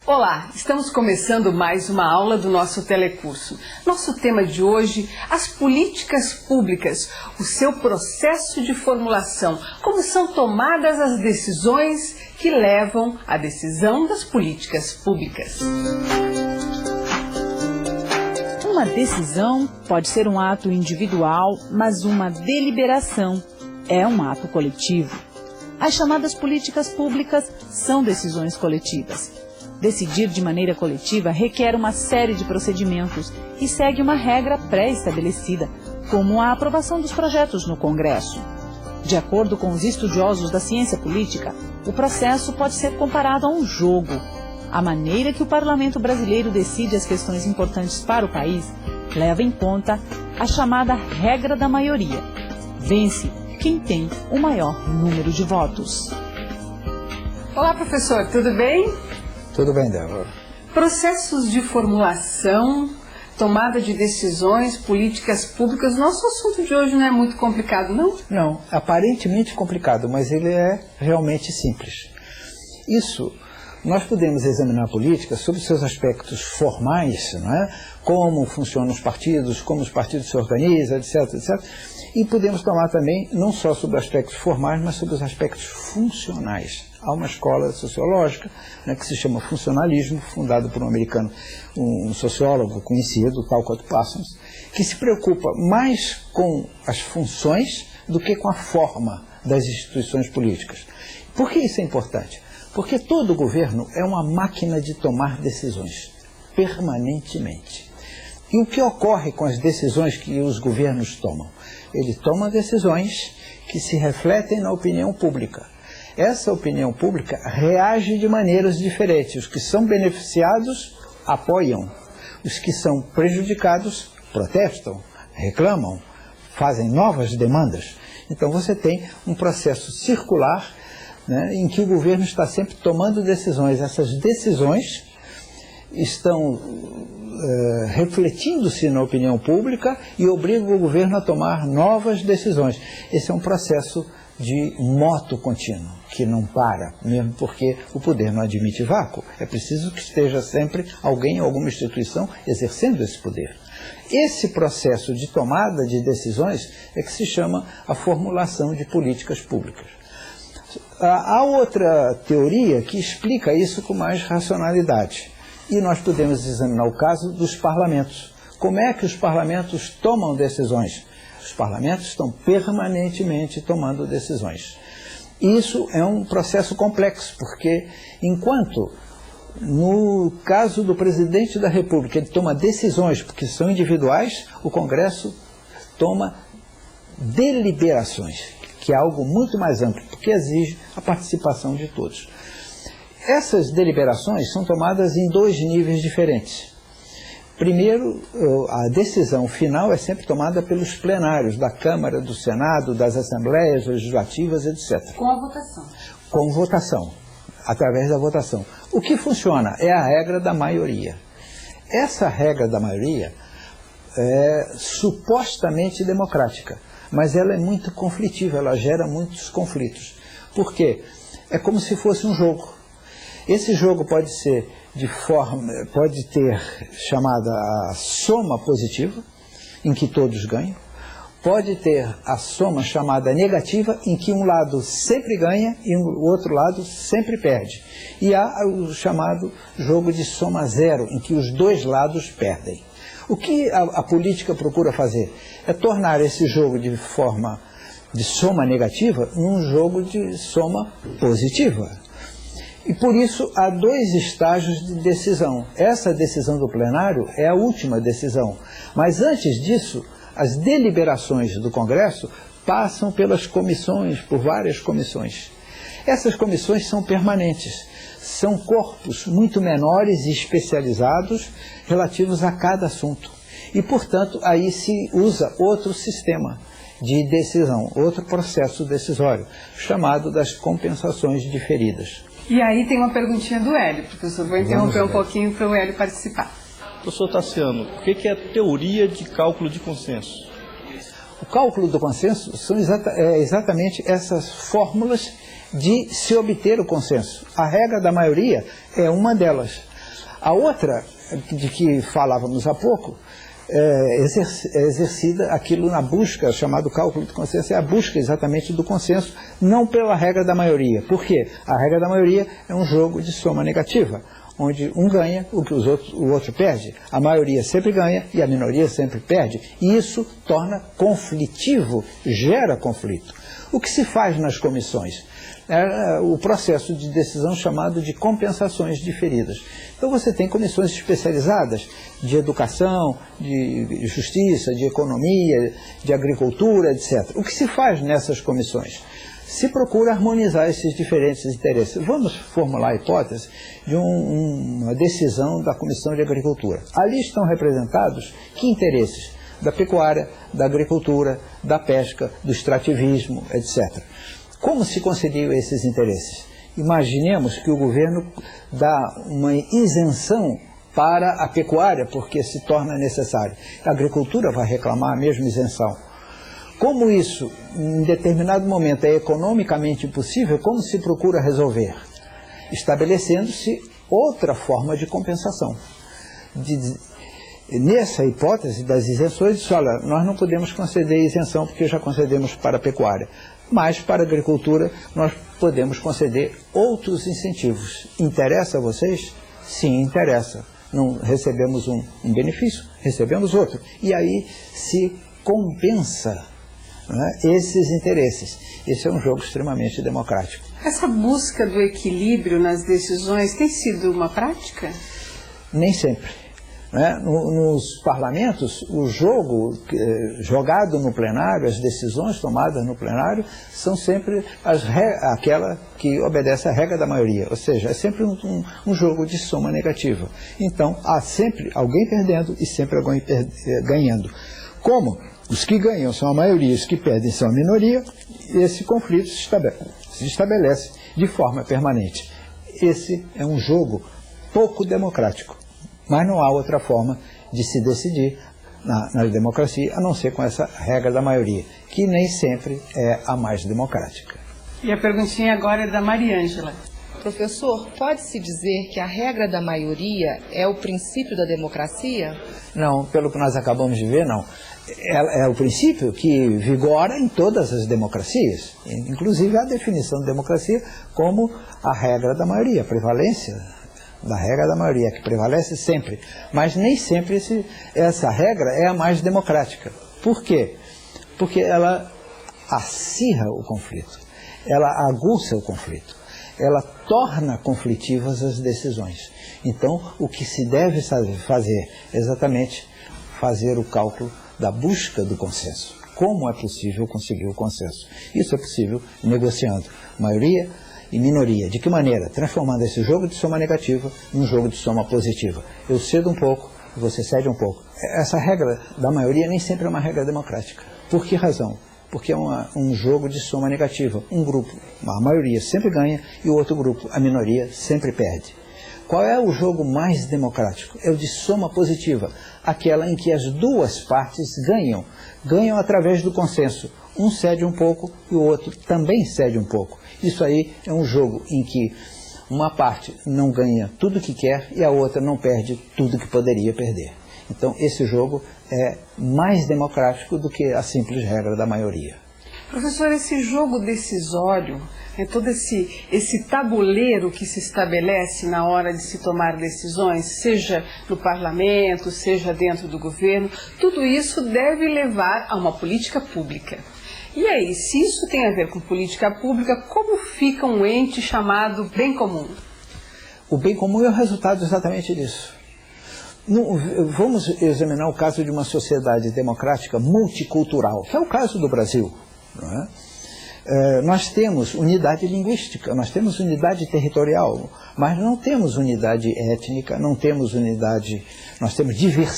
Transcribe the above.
Olá, estamos começando mais uma aula do nosso telecurso. Nosso tema de hoje, as políticas públicas, o seu processo de formulação, como são tomadas as decisões que levam à decisão das políticas públicas. Uma decisão pode ser um ato individual, mas uma deliberação é um ato coletivo. As chamadas políticas públicas são decisões coletivas. Decidir de maneira coletiva requer uma série de procedimentos e segue uma regra pré-estabelecida, como a aprovação dos projetos no Congresso. De acordo com os estudiosos da ciência política, o processo pode ser comparado a um jogo. A maneira que o Parlamento brasileiro decide as questões importantes para o país leva em conta a chamada regra da maioria. Vence quem tem o maior número de votos. Olá, professor, tudo bem? Tudo bem, Débora. Processos de formulação, tomada de decisões, políticas públicas. Nosso assunto de hoje não é muito complicado, não? Não, aparentemente complicado, mas ele é realmente simples. Isso, nós podemos examinar a política sob seus aspectos formais, não é? Como funcionam os partidos, como os partidos se organizam, etc, etc. E podemos tomar também, não só sobre aspectos formais, mas sobre os aspectos funcionais. Há uma escola sociológica, né, que se chama funcionalismo, fundado por um americano, um sociólogo conhecido, Talcott Parsons, que se preocupa mais com as funções do que com a forma das instituições políticas. Por que isso é importante? Porque todo governo é uma máquina de tomar decisões, permanentemente. E o que ocorre com as decisões que os governos tomam? Ele toma decisões que se refletem na opinião pública. Essa opinião pública reage de maneiras diferentes. Os que são beneficiados apoiam. Os que são prejudicados protestam, reclamam, fazem novas demandas. Então você tem um processo circular, né, em que o governo está sempre tomando decisões. Essas decisões estão refletindo-se na opinião pública e obrigam o governo a tomar novas decisões. Esse é um processo de moto contínuo, que não para, mesmo porque o poder não admite vácuo. É preciso que esteja sempre alguém, alguma instituição, exercendo esse poder. Esse processo de tomada de decisões é que se chama a formulação de políticas públicas. Há outra teoria que explica isso com mais racionalidade. E nós podemos examinar o caso dos parlamentos. Como é que os parlamentos tomam decisões? Os parlamentos estão permanentemente tomando decisões. Isso é um processo complexo, porque enquanto no caso do presidente da República ele toma decisões porque são individuais, o Congresso toma deliberações, que é algo muito mais amplo, porque exige a participação de todos. Essas deliberações são tomadas em dois níveis diferentes. Primeiro, a decisão final é sempre tomada pelos plenários da Câmara, do Senado, das Assembleias Legislativas, etc. Com a votação. Com votação, através da votação. O que funciona é a regra da maioria. Essa regra da maioria é supostamente democrática, mas ela é muito conflitiva, ela gera muitos conflitos. Por quê? É como se fosse um jogo. Esse jogo pode ter chamada a soma positiva, em que todos ganham. Pode ter a soma chamada negativa, em que um lado sempre ganha e o outro lado sempre perde. E há o chamado jogo de soma zero, em que os dois lados perdem. O que a política procura fazer? É tornar esse jogo de forma de soma negativa num jogo de soma positiva. E por isso há dois estágios de decisão. Essa decisão do plenário é a última decisão. Mas antes disso, as deliberações do Congresso passam pelas comissões, por várias comissões. Essas comissões são permanentes. São corpos muito menores e especializados relativos a cada assunto. E, portanto, aí se usa outro sistema de decisão, outro processo decisório, chamado das compensações diferidas. E aí tem uma perguntinha do Hélio, professor. Vou interromper um pouquinho para o Hélio participar. Professor Tassiano, o que é a teoria de cálculo de consenso? O cálculo do consenso são exatamente essas fórmulas de se obter o consenso. A regra da maioria é uma delas. A outra, de que falávamos há pouco, é exercida aquilo na busca, chamado cálculo de consenso, é a busca exatamente do consenso, não pela regra da maioria. Por quê? A regra da maioria é um jogo de soma negativa, onde um ganha o que o outro perde. A maioria sempre ganha e a minoria sempre perde. E isso torna conflitivo, gera conflito. O que se faz nas comissões? É o processo de decisão chamado de compensações diferidas. Então você tem comissões especializadas de educação, de justiça, de economia, de agricultura, etc. O que se faz nessas comissões? Se procura harmonizar esses diferentes interesses. Vamos formular a hipótese de uma decisão da Comissão de Agricultura. Ali estão representados que interesses? Da pecuária, da agricultura, da pesca, do extrativismo, etc. Como se conciliam esses interesses? Imaginemos que o governo dá uma isenção para a pecuária, porque se torna necessário. A agricultura vai reclamar a mesma isenção. Como isso, em determinado momento, é economicamente impossível, como se procura resolver? Estabelecendo-se outra forma de compensação. Nessa hipótese das isenções, diz, olha, nós não podemos conceder isenção porque já concedemos para a pecuária, mas para a agricultura nós podemos conceder outros incentivos. Interessa a vocês? Sim, interessa. Não recebemos um benefício, recebemos outro. E aí se compensa, né, esses interesses. Esse é um jogo extremamente democrático. Essa busca do equilíbrio nas decisões tem sido uma prática? Nem sempre. Né? Nos parlamentos, o jogo jogado no plenário, as decisões tomadas no plenário, são sempre aquela que obedece à regra da maioria, ou seja, é sempre um jogo de soma negativa. Então, há sempre alguém perdendo e sempre alguém ganhando. Como os que ganham são a maioria e os que perdem são a minoria, esse conflito se estabelece de forma permanente. Esse é um jogo pouco democrático. Mas não há outra forma de se decidir na democracia, a não ser com essa regra da maioria, que nem sempre é a mais democrática. E a perguntinha agora é da Mariângela. Professor, pode-se dizer que a regra da maioria é o princípio da democracia? Não, pelo que nós acabamos de ver, não. É o princípio que vigora em todas as democracias, inclusive a definição de democracia como a regra da maioria, a prevalência da regra da maioria, que prevalece sempre. Mas nem sempre essa regra é a mais democrática. Por quê? Porque ela acirra o conflito, ela aguça o conflito, ela torna conflitivas as decisões. Então, o que se deve fazer é exatamente fazer o cálculo da busca do consenso. Como é possível conseguir o consenso? Isso é possível negociando maioria e minoria. De que maneira? Transformando esse jogo de soma negativa num jogo de soma positiva. Eu cedo um pouco, você cede um pouco. Essa regra da maioria nem sempre é uma regra democrática. Por que razão? Porque é um jogo de soma negativa. Um grupo, a maioria sempre ganha, e o outro grupo, a minoria, sempre perde. Qual é o jogo mais democrático? É o de soma positiva, aquela em que as duas partes ganham. Ganham através do consenso. Um cede um pouco e o outro também cede um pouco. Isso aí é um jogo em que uma parte não ganha tudo que quer e a outra não perde tudo que poderia perder. Então, esse jogo é mais democrático do que a simples regra da maioria. Professor, esse jogo decisório, todo esse tabuleiro que se estabelece na hora de se tomar decisões, seja no parlamento, seja dentro do governo, tudo isso deve levar a uma política pública. E aí, se isso tem a ver com política pública, como fica um ente chamado bem comum? O bem comum é o resultado exatamente disso. Vamos examinar o caso de uma sociedade democrática multicultural, que é o caso do Brasil. Não é? Nós temos unidade linguística, nós temos unidade territorial, mas não temos unidade étnica, não temos unidade, nós temos diversidade.